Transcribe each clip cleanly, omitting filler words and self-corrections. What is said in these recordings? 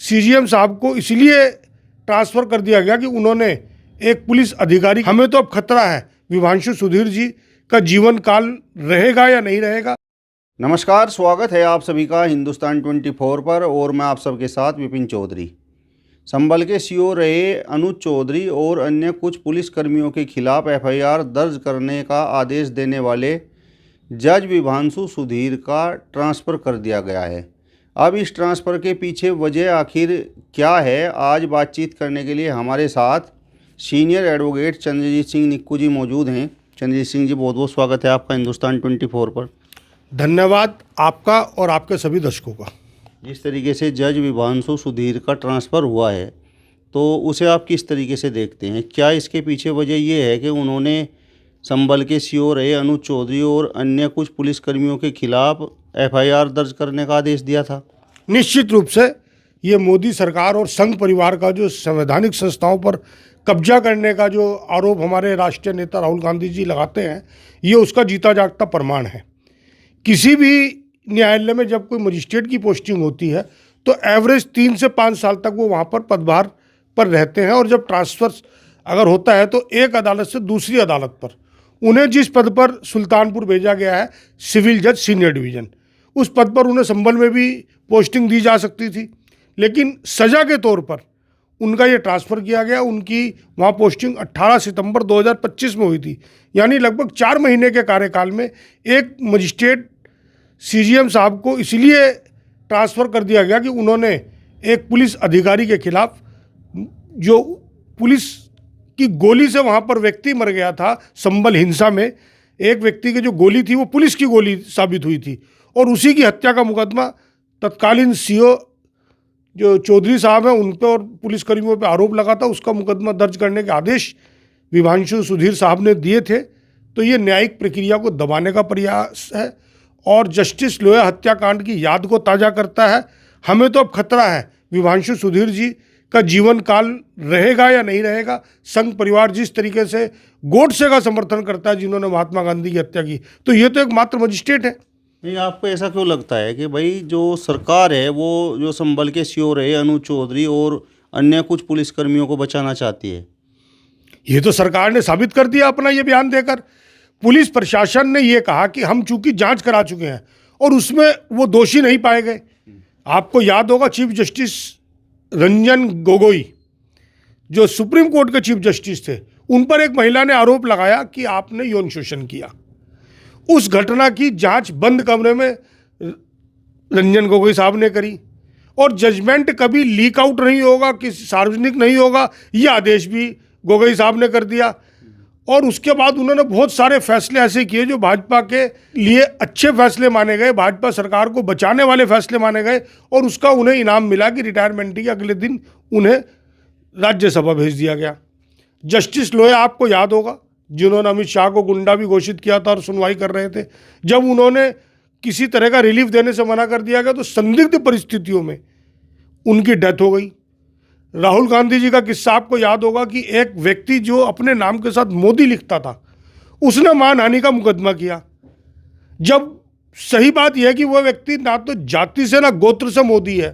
CGM साहब को इसलिए ट्रांसफ़र कर दिया गया कि उन्होंने एक पुलिस अधिकारी, हमें तो अब खतरा है विभांशु सुधीर जी का जीवन काल रहेगा या नहीं रहेगा। नमस्कार, स्वागत है आप सभी का हिंदुस्तान 24 पर और मैं आप सबके साथ विपिन चौधरी। संभल के सीओ रहे अनुज चौधरी और अन्य कुछ पुलिसकर्मियों के खिलाफ एफआईआर दर्ज करने का आदेश देने वाले जज विभांशु सुधीर का ट्रांसफ़र कर दिया गया है। अब इस ट्रांसफ़र के पीछे वजह आखिर क्या है, आज बातचीत करने के लिए हमारे साथ सीनियर एडवोकेट चंद्रजीत सिंह निक्कू जी मौजूद हैं। चंद्रजीत सिंह जी, बहुत बहुत स्वागत है आपका हिंदुस्तान 24 पर। धन्यवाद आपका और आपके सभी दर्शकों का। जिस तरीके से जज विभांशु सुधीर का ट्रांसफ़र हुआ है तो उसे आप किस तरीके से देखते हैं? क्या इसके पीछे वजह ये है कि उन्होंने संभल के सीओ रहे अनुज चौधरी और अन्य कुछ पुलिसकर्मियों के खिलाफ एफआईआर दर्ज करने का आदेश दिया था? निश्चित रूप से ये मोदी सरकार और संघ परिवार का जो संवैधानिक संस्थाओं पर कब्जा करने का जो आरोप हमारे राष्ट्रीय नेता राहुल गांधी जी लगाते हैं, ये उसका जीता जागता प्रमाण है। किसी भी न्यायालय में जब कोई मजिस्ट्रेट की पोस्टिंग होती है तो एवरेज 3 से 5 साल तक वो वहाँ पर पदभार पर रहते हैं, और जब ट्रांसफ़र अगर होता है तो एक अदालत से दूसरी अदालत पर उन्हें जिस पद पर सुल्तानपुर भेजा गया है, सिविल जज सीनियर डिवीज़न, उस पद पर उन्हें संभल में भी पोस्टिंग दी जा सकती थी, लेकिन सज़ा के तौर पर उनका ये ट्रांसफ़र किया गया। उनकी वहाँ पोस्टिंग 18 सितंबर 2025 में हुई थी, यानी लगभग 4 महीने के कार्यकाल में एक मजिस्ट्रेट सीजीएम साहब को इसलिए ट्रांसफ़र कर दिया गया कि उन्होंने एक पुलिस अधिकारी के खिलाफ, जो पुलिस की गोली से वहाँ पर व्यक्ति मर गया था संभल हिंसा में, एक व्यक्ति की जो गोली थी वो पुलिस की गोली साबित हुई थी, और उसी की हत्या का मुकदमा तत्कालीन सीओ जो चौधरी साहब हैं उन पर और पुलिसकर्मियों पर आरोप लगा था, उसका मुकदमा दर्ज करने के आदेश विभांशु सुधीर साहब ने दिए थे। तो ये न्यायिक प्रक्रिया को दबाने का प्रयास है और जस्टिस लोया हत्याकांड की याद को ताज़ा करता है। हमें तो अब खतरा है विभांशु सुधीर जी का जीवन काल रहेगा या नहीं रहेगा। संघ परिवार जिस तरीके से गोडसे का समर्थन करता है, जिन्होंने महात्मा गांधी की हत्या की, तो ये तो एक मात्र मजिस्ट्रेट है। नहीं, आपको ऐसा क्यों लगता है कि भाई जो सरकार है वो जो संभल के सीओ रहे अनुज चौधरी और अन्य कुछ पुलिसकर्मियों को बचाना चाहती है? ये तो सरकार ने साबित कर दिया अपना ये बयान देकर। पुलिस प्रशासन ने ये कहा कि हम चूंकि जांच करा चुके हैं और उसमें वो दोषी नहीं पाए गए। आपको याद होगा चीफ जस्टिस रंजन गोगोई, जो सुप्रीम कोर्ट के चीफ जस्टिस थे, उन पर एक महिला ने आरोप लगाया कि आपने यौन शोषण किया। उस घटना की जांच बंद कमरे में रंजन गोगोई साहब ने करी, और जजमेंट कभी लीक आउट नहीं होगा, कि सार्वजनिक नहीं होगा, यह आदेश भी गोगोई साहब ने कर दिया। और उसके बाद उन्होंने बहुत सारे फैसले ऐसे किए जो भाजपा के लिए अच्छे फैसले माने गए, भाजपा सरकार को बचाने वाले फैसले माने गए, और उसका उन्हें इनाम मिला कि रिटायरमेंट के अगले दिन उन्हें राज्यसभा भेज दिया गया। जस्टिस लोया, आपको याद होगा, जिन्होंने अमित शाह को गुंडा भी घोषित किया था और सुनवाई कर रहे थे, जब उन्होंने किसी तरह का रिलीफ देने से मना कर दिया गया तो संदिग्ध परिस्थितियों में उनकी डेथ हो गई। राहुल गांधी जी का किस्सा आपको याद होगा कि एक व्यक्ति जो अपने नाम के साथ मोदी लिखता था, उसने मानहानि का मुकदमा किया। जब सही बात यह है कि वह व्यक्ति ना तो जाति से ना गोत्र से मोदी है।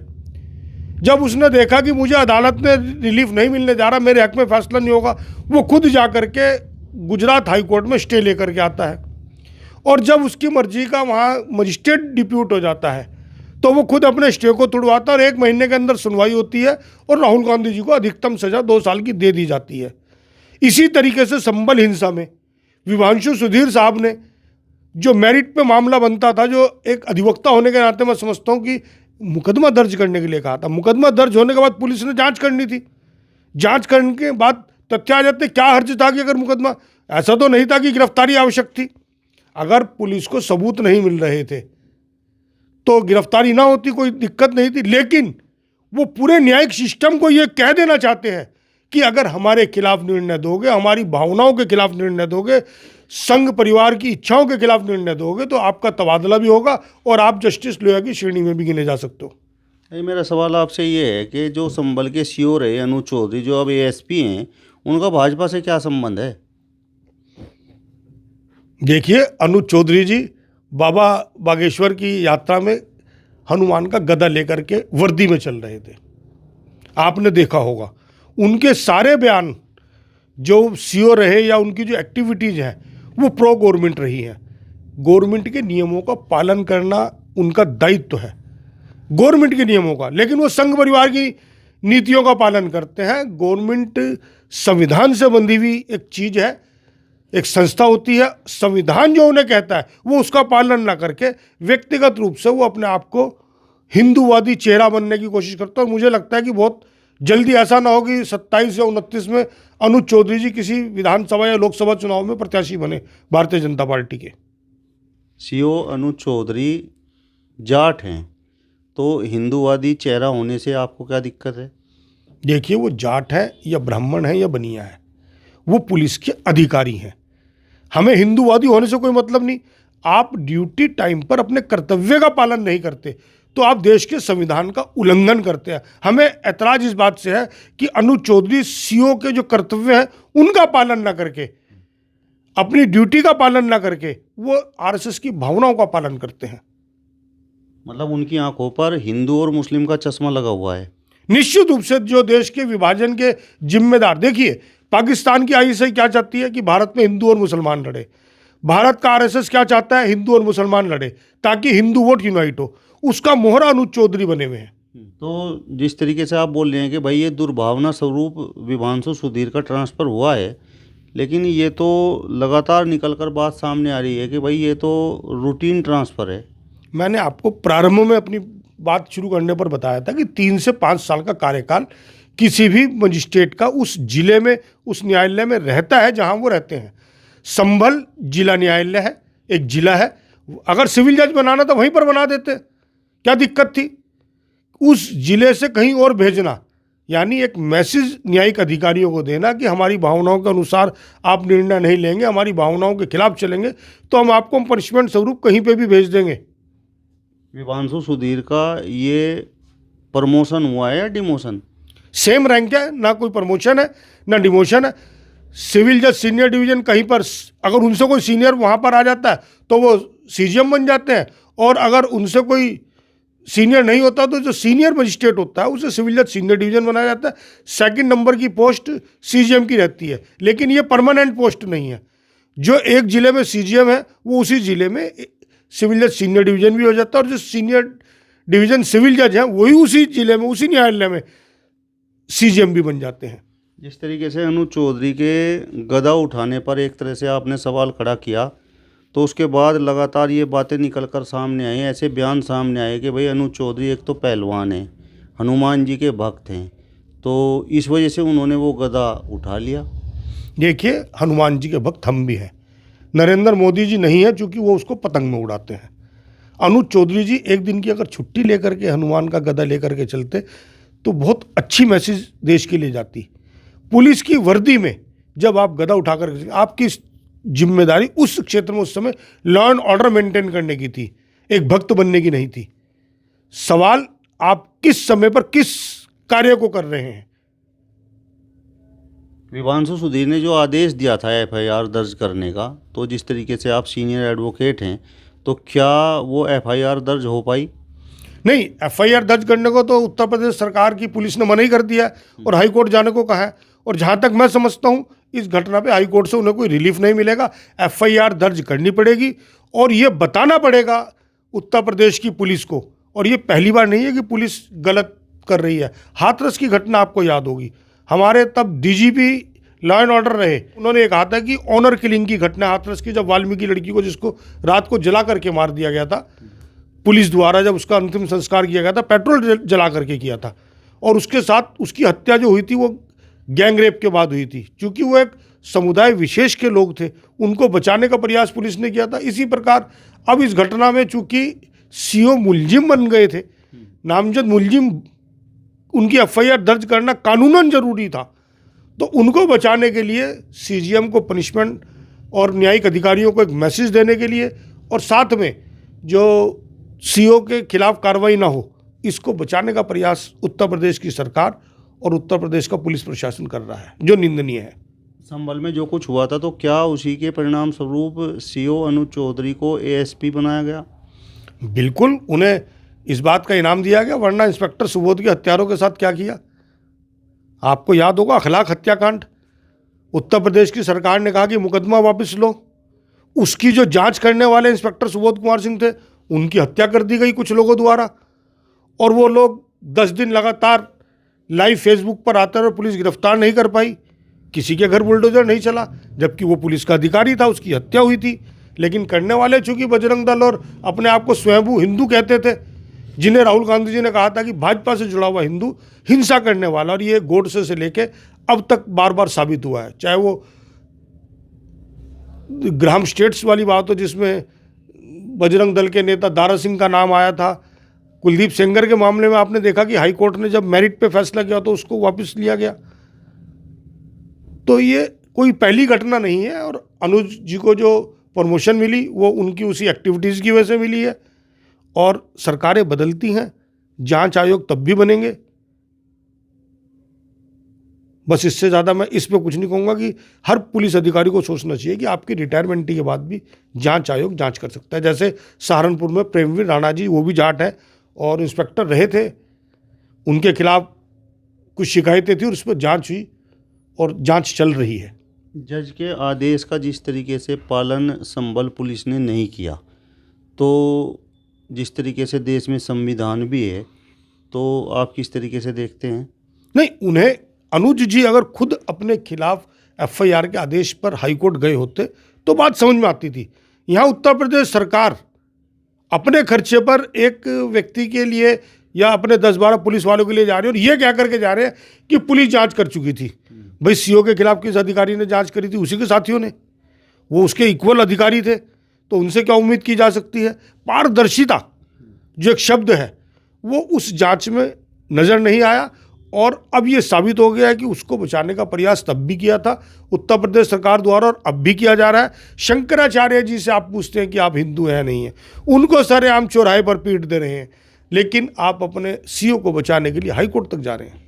जब उसने देखा कि मुझे अदालत में रिलीफ नहीं मिलने जा रहा, मेरे हक में फैसला नहीं होगा, वो खुद जा कर के गुजरात हाई कोर्ट में स्टे लेकर के आता है, और जब उसकी मर्जी का वहाँ मजिस्ट्रेट डिप्यूट हो जाता है तो वो खुद अपने स्टे को तुड़वाता है, और 1 महीने के अंदर सुनवाई होती है और राहुल गांधी जी को अधिकतम सजा 2 साल की दे दी जाती है। इसी तरीके से संभल हिंसा में विभांशु सुधीर साहब ने, जो मेरिट पे मामला बनता था, जो एक अधिवक्ता होने के नाते मैं समझता हूँ कि मुकदमा दर्ज करने के लिए कहा था। मुकदमा दर्ज होने के बाद पुलिस ने जाँच करनी थी, जाँच करने के बाद तथ्य आ जाते। क्या हर्ज था कि अगर मुकदमा, ऐसा तो नहीं था कि गिरफ्तारी आवश्यक थी। अगर पुलिस को सबूत नहीं मिल रहे थे तो गिरफ्तारी ना होती, कोई दिक्कत नहीं थी, लेकिन वो पूरे न्यायिक सिस्टम को ये कह देना चाहते हैं कि अगर हमारे खिलाफ निर्णय दोगे, हमारी भावनाओं के खिलाफ निर्णय दोगे, संघ परिवार की इच्छाओं के खिलाफ निर्णय दोगे, तो आपका तबादला भी होगा और आप जस्टिस लोया की श्रेणी में भी गिने जा सकते हो। मेरा सवाल आपसे ये है कि जो संभल के सीओ रहे अनुज चौधरी, जो अब एएसपी हैं, उनका भाजपा से क्या संबंध है? देखिए, अनुज चौधरी जी बाबा बागेश्वर की यात्रा में हनुमान का गदा लेकर के वर्दी में चल रहे थे। आपने देखा होगा उनके सारे बयान जो सीओ रहे या उनकी जो एक्टिविटीज़ हैं वो प्रो गवर्नमेंट रही हैं। गवर्नमेंट के नियमों का पालन करना उनका दायित्व है, गवर्नमेंट के नियमों का, लेकिन वो संघ परिवार की नीतियों का पालन करते हैं। गवर्नमेंट संविधान से बंधी हुई एक चीज़ है, एक संस्था होती है। संविधान जो उन्हें कहता है वो उसका पालन ना करके व्यक्तिगत रूप से वो अपने आप को हिंदूवादी चेहरा बनने की कोशिश करता है। और मुझे लगता है कि बहुत जल्दी ऐसा ना हो कि 27 या 29 में अनुज चौधरी जी किसी विधानसभा या लोकसभा चुनाव में प्रत्याशी बने भारतीय जनता पार्टी के। सीओ अनुज चौधरी जाट हैं, तो हिंदूवादी चेहरा होने से आपको क्या दिक्कत है? देखिए, वो जाट है या ब्राह्मण है या बनिया है, वो पुलिस के अधिकारी हैं। हमें हिंदूवादी होने से कोई मतलब नहीं। आप ड्यूटी टाइम पर अपने कर्तव्य का पालन नहीं करते तो आप देश के संविधान का उल्लंघन करते हैं। हमें ऐतराज इस बात से है कि अनुज चौधरी सीओ के जो कर्तव्य हैं उनका पालन ना करके, अपनी ड्यूटी का पालन ना करके वो आरएसएस की भावनाओं का पालन करते हैं। मतलब उनकी आंखों पर हिंदू और मुस्लिम का चश्मा लगा हुआ है। निश्चित रूप से जो देश के विभाजन के जिम्मेदार, देखिए पाकिस्तान की आईएसआई क्या चाहती है कि भारत में हिंदू और मुसलमान लड़े। भारत का आरएसएस क्या चाहता है? हिंदू और मुसलमान लड़े ताकि हिंदू वोट यूनाइट हो। उसका मोहरा अनुज चौधरी बने हुए हैं। तो जिस तरीके से आप बोल रहे हैं कि भाई ये दुर्भावना स्वरूप विभांशु सुधीर का ट्रांसफ़र हुआ है, लेकिन ये तो लगातार निकल कर बात सामने आ रही है कि भाई ये तो रूटीन ट्रांसफ़र है। मैंने आपको प्रारंभ में अपनी बात शुरू करने पर बताया था कि 3 से 5 साल का कार्यकाल किसी भी मजिस्ट्रेट का उस जिले में, उस न्यायालय में रहता है जहां वो रहते हैं। संभल जिला न्यायालय है, एक जिला है। अगर सिविल जज बनाना तो वहीं पर बना देते, क्या दिक्कत थी? उस जिले से कहीं और भेजना, यानी एक मैसेज न्यायिक अधिकारियों को देना कि हमारी भावनाओं के अनुसार आप निर्णय नहीं लेंगे, हमारी भावनाओं के खिलाफ चलेंगे तो हम आपको पनिशमेंट स्वरूप कहीं पे भी भेज देंगे। विभांशु सुधीर का ये प्रमोशन हुआ है या डिमोशन? सेम रैंक है, ना कोई प्रमोशन है ना डिमोशन है। सिविल जज सीनियर डिवीजन कहीं पर अगर उनसे कोई सीनियर वहाँ पर आ जाता है तो वो सीजीएम बन जाते हैं, और अगर उनसे कोई सीनियर नहीं होता तो जो सीनियर मजिस्ट्रेट होता है उसे सिविल जज सीनियर डिवीजन बनाया जाता है। सेकंड नंबर की पोस्ट सीजीएम की रहती है, लेकिन ये परमानेंट पोस्ट नहीं है। जो एक जिले में सीजीएम है वो उसी जिले में सिविल जज सीनियर डिवीजन भी हो जाता है, और जो सीनियर डिवीजन सिविल जज हैं वही उसी जिले में, उसी न्यायालय में सीजीएम भी बन जाते हैं। जिस तरीके से अनुज चौधरी के गदा उठाने पर एक तरह से आपने सवाल खड़ा किया, तो उसके बाद लगातार ये बातें निकल कर सामने आई, ऐसे बयान सामने आए कि भाई अनुज चौधरी एक तो पहलवान हैं, हनुमान जी के भक्त हैं, तो इस वजह से उन्होंने वो गदा उठा लिया। देखिए, हनुमान जी के भक्त हम भी हैं, नरेंद्र मोदी जी नहीं है चूंकि वो उसको पतंग में उड़ाते हैं। अनुज चौधरी जी एक दिन की अगर छुट्टी लेकर के हनुमान का गदा लेकर के चलते तो बहुत अच्छी मैसेज देश के लिए जाती। पुलिस की वर्दी में जब आप गदा उठाकर, आपकी जिम्मेदारी उस क्षेत्र में उस समय लॉ एंड ऑर्डर मेंटेन करने की थी, एक भक्त बनने की नहीं थी। सवाल आप किस समय पर किस कार्य को कर रहे हैं। विभांशु सुधीर ने जो आदेश दिया था एफआईआर दर्ज करने का, तो जिस तरीके से आप सीनियर एडवोकेट हैं, तो क्या वो एफआईआर दर्ज हो पाई? नहीं, एफआईआर दर्ज करने को तो उत्तर प्रदेश सरकार की पुलिस ने मना ही कर दिया और हाई कोर्ट जाने को कहा है। और जहां तक मैं समझता हूं इस घटना पे हाई कोर्ट से उन्हें कोई रिलीफ नहीं मिलेगा। एफआईआर दर्ज करनी पड़ेगी और ये बताना पड़ेगा उत्तर प्रदेश की पुलिस को। और ये पहली बार नहीं है कि पुलिस गलत कर रही है। हाथरस की घटना आपको याद होगी, हमारे तब डीजीपी लॉ एंड ऑर्डर रहे, उन्होंने ये कहा था कि ऑनर किलिंग की घटना हाथरस की, जब वाल्मीकि लड़की को जिसको रात को जला करके मार दिया गया था पुलिस द्वारा, जब उसका अंतिम संस्कार किया गया था पेट्रोल जला करके किया था, और उसके साथ उसकी हत्या जो हुई थी वो गैंग रेप के बाद हुई थी। क्योंकि वो एक समुदाय विशेष के लोग थे, उनको बचाने का प्रयास पुलिस ने किया था। इसी प्रकार अब इस घटना में चूंकि सीओ मुलजिम बन गए थे, नामजद मुलजिम, उनकी एफआईआर दर्ज करना कानूनन जरूरी था, तो उनको बचाने के लिए सीजीएम को पनिशमेंट और न्यायिक अधिकारियों को एक मैसेज देने के लिए, और साथ में जो सीओ के खिलाफ कार्रवाई ना हो, इसको बचाने का प्रयास उत्तर प्रदेश की सरकार और उत्तर प्रदेश का पुलिस प्रशासन कर रहा है, जो निंदनीय है। संभल में जो कुछ हुआ था, तो क्या उसी के परिणाम स्वरूप सीओ अनुज चौधरी को एएसपी बनाया गया? बिल्कुल, उन्हें इस बात का इनाम दिया गया, वरना इंस्पेक्टर सुबोध के हत्यारों के साथ क्या किया। आपको याद होगा अखलाक हत्याकांड, उत्तर प्रदेश की सरकार ने कहा कि मुकदमा वापस लो। उसकी जो जांच करने वाले इंस्पेक्टर सुबोध कुमार सिंह थे, उनकी हत्या कर दी गई कुछ लोगों द्वारा, और वो लोग 10 दिन लगातार लाइव फेसबुक पर आते रहे और पुलिस गिरफ्तार नहीं कर पाई। किसी के घर बुलडोजर नहीं चला, जबकि वो पुलिस का अधिकारी था, उसकी हत्या हुई थी। लेकिन करने वाले चूंकि बजरंग दल और अपने आप को स्वयंभू हिंदू कहते थे, जिन्हें राहुल गांधी जी ने कहा था कि भाजपा से जुड़ा हुआ हिंदू हिंसा करने वाला, और ये गोडसे से लेके अब तक बार बार साबित हुआ है। चाहे वो ग्राम स्टेट्स वाली बात हो जिसमें बजरंग दल के नेता दारा सिंह का नाम आया था, कुलदीप सेंगर के मामले में आपने देखा कि हाई कोर्ट ने जब मेरिट पे फैसला किया तो उसको वापस लिया गया। तो ये कोई पहली घटना नहीं है, और अनुज जी को जो प्रमोशन मिली वो उनकी उसी एक्टिविटीज़ की वजह से मिली है। और सरकारें बदलती हैं, जांच आयोग तब भी बनेंगे। बस इससे ज़्यादा मैं इस पे कुछ नहीं कहूँगा कि हर पुलिस अधिकारी को सोचना चाहिए कि आपकी रिटायरमेंट के बाद भी जांच आयोग जांच कर सकता है। जैसे सहारनपुर में प्रेमवीर राणा जी, वो भी जाट है और इंस्पेक्टर रहे थे, उनके खिलाफ कुछ शिकायतें थी और उस पर जांच हुई और जांच चल रही है। जज के आदेश का जिस तरीके से पालन संभल पुलिस ने नहीं किया, तो जिस तरीके से देश में संविधान भी है, तो आप किस तरीके से देखते हैं? नहीं, उन्हें अनुज जी अगर खुद अपने खिलाफ एफआईआर के आदेश पर हाईकोर्ट गए होते तो बात समझ में आती थी। यहाँ उत्तर प्रदेश सरकार अपने खर्चे पर एक व्यक्ति के लिए या अपने 10-12 पुलिस वालों के लिए जा रही है और ये क्या करके जा रहे हैं कि पुलिस जांच कर चुकी थी। भाई सीओ के खिलाफ किस अधिकारी ने जांच करी थी? उसी के साथियों ने, वो उसके इक्वल अधिकारी थे, तो उनसे क्या उम्मीद की जा सकती है? पारदर्शिता जो एक शब्द है वो उस जांच में नज़र नहीं आया, और अब ये साबित हो गया है कि उसको बचाने का प्रयास तब भी किया था उत्तर प्रदेश सरकार द्वारा और अब भी किया जा रहा है। शंकराचार्य जी से आप पूछते हैं कि आप हिंदू हैं नहीं हैं, उनको सरेआम चौराहे पर पीट दे रहे हैं, लेकिन आप अपने सीओ को बचाने के लिए हाईकोर्ट तक जा रहे हैं।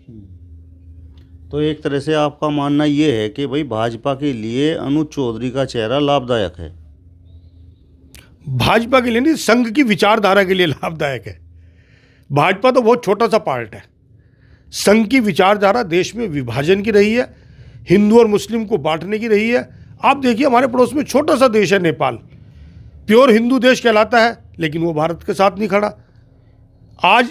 तो एक तरह से आपका मानना ये है कि भाई भाजपा के लिए अनुज चौधरी का चेहरा लाभदायक है? भाजपा के लिए नहीं, संघ की विचारधारा के लिए लाभदायक है। भाजपा तो बहुत छोटा सा पार्ट है, संघ की विचारधारा देश में विभाजन की रही है, हिंदू और मुस्लिम को बांटने की रही है। आप देखिए हमारे पड़ोस में छोटा सा देश है नेपाल, प्योर हिंदू देश कहलाता है, लेकिन वो भारत के साथ नहीं खड़ा। आज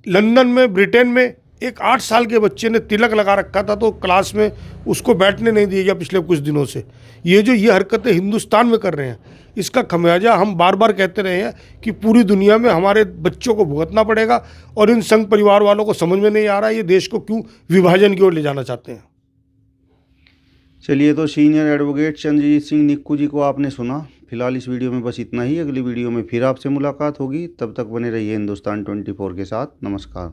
लंदन में, ब्रिटेन में एक 8 साल के बच्चे ने तिलक लगा रखा था तो क्लास में उसको बैठने नहीं दिया गया पिछले कुछ दिनों से। ये हरकतें हिंदुस्तान में कर रहे हैं, इसका खमियाजा हम बार बार कहते रहे हैं कि पूरी दुनिया में हमारे बच्चों को भुगतना पड़ेगा, और इन संघ परिवार वालों को समझ में नहीं आ रहा ये देश को क्यों विभाजन की ओर ले जाना चाहते हैं। चलिए, तो सीनियर एडवोकेट चंद्रजीत सिंह निक्कू जी को आपने सुना। फिलहाल इस वीडियो में बस इतना ही। अगली वीडियो में फिर आपसे मुलाकात होगी, तब तक बने रहिए हिंदुस्तान 24 के साथ। नमस्कार।